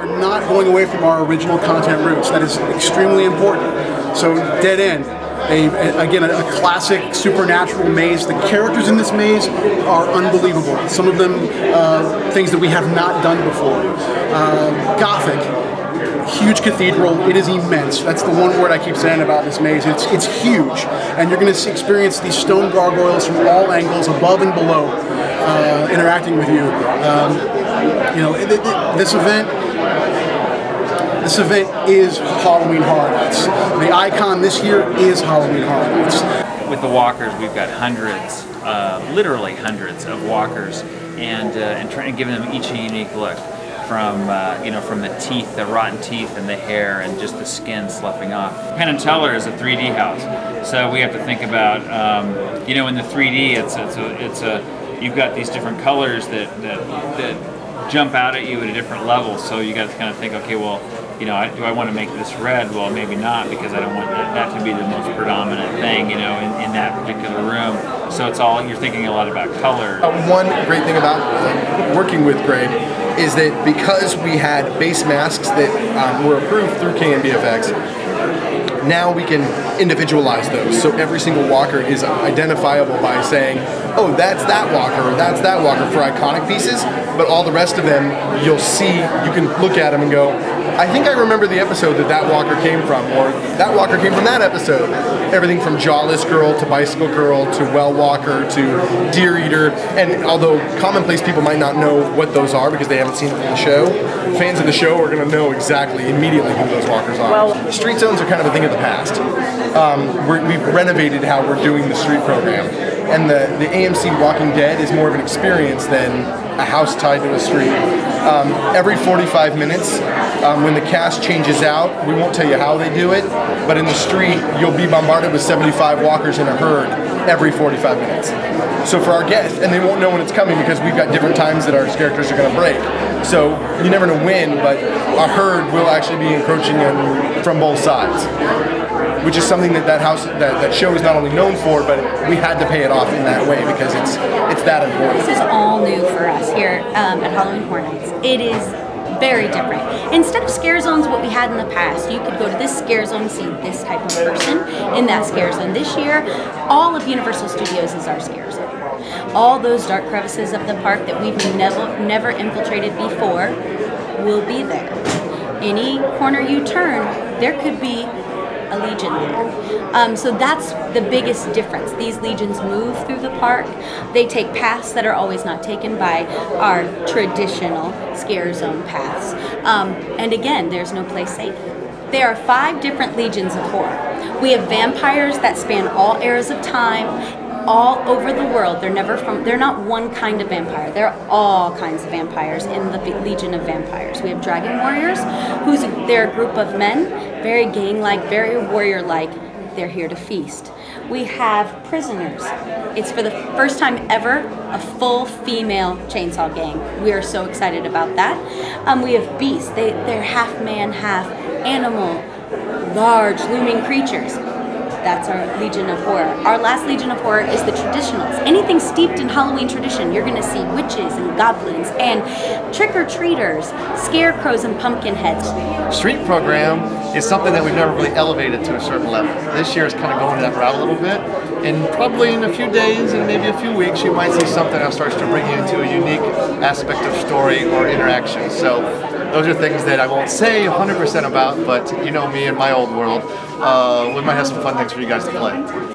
We're not going away from our original content roots. That is extremely important. So Dead End, again, a classic supernatural maze. The characters in this maze are unbelievable. Some of them things that we have not done before. Gothic, huge cathedral. It is immense. That's the one word I keep saying about this maze. It's huge, and you're going to experience these stone gargoyles from all angles, above and below, interacting with you. You know, this event is Halloween Horror Nights. The icon this year is Halloween Horror Nights. With the walkers, we've got hundreds, literally hundreds of walkers, and giving them each a unique look. From you know, from the teeth, the rotten teeth, and the hair, and just the skin sloughing off. Penn&Teller is a 3D house, so we have to think about you know, in the 3D, you've got these different colors that jump out at you at a different level. So you got to kind of think, okay, well, you know, do I want to make this red? Well, maybe not, because I don't want that to be the most predominant thing, you know, in that particular room. So it's all, you're thinking a lot about color. One great thing about working with Greg is that because we had base masks that were approved through King and BFX, now we can individualize those. So every single walker is identifiable by saying, oh, that's that walker, or that's that walker for iconic pieces, but all the rest of them, you'll see, you can look at them and go, I think I remember the episode that walker came from, or that walker came from that episode. Everything from Jawless Girl to Bicycle Girl to Well Walker to Deer Eater, and although commonplace people might not know what those are because they haven't seen it from the show, fans of the show are going to know exactly, immediately who those walkers are. Well, street zones are kind of a thing of the past. We've renovated how we're doing the street program, and the AMC Walking Dead is more of an experience than a house tied to a street. Every 45 minutes, when the cast changes out, we won't tell you how they do it, but in the street, you'll be bombarded with 75 walkers in a herd every 45 minutes. So for our guests, and they won't know when it's coming because we've got different times that our characters are going to break. So you never know when, but a herd will actually be encroaching in from both sides, which is something that show is not only known for, but we had to pay it off in that way because it's that important. This is all new for us here at Halloween Horror Nights. It is very different. Instead of scare zones, what we had in the past, you could go to this scare zone and see this type of person in that scare zone. This year, all of Universal Studios is our scare zone. All those dark crevices of the park that we've never infiltrated before will be there. Any corner you turn, there could be a legion there. So that's the biggest difference. These legions move through the park. They take paths that are always not taken by our traditional scare zone paths. And again, there's no place safe. There are 5 different legions of horror. We have vampires that span all eras of time, all over the world. They're not one kind of vampire. They're all kinds of vampires in the Legion of Vampires. We have Dragon Warriors, they're a group of men, very gang-like, very warrior-like. They're here to feast. We have Prisoners. It's for the first time ever a full female chainsaw gang. We are so excited about that. We have Beasts. They're half man, half animal, large looming creatures. That's our Legion of Horror. Our last Legion of Horror is the traditionals. Anything steeped in Halloween tradition, you're going to see witches and goblins and trick-or-treaters, scarecrows and pumpkin heads. Street program is something that we've never really elevated to a certain level. This year is kind of going that route a little bit, and probably in a few days and maybe a few weeks you might see something that starts to bring you into a unique aspect of story or interaction. So those are things that I won't say 100% about, but you know me in my old world, we might have some fun things for you guys to play.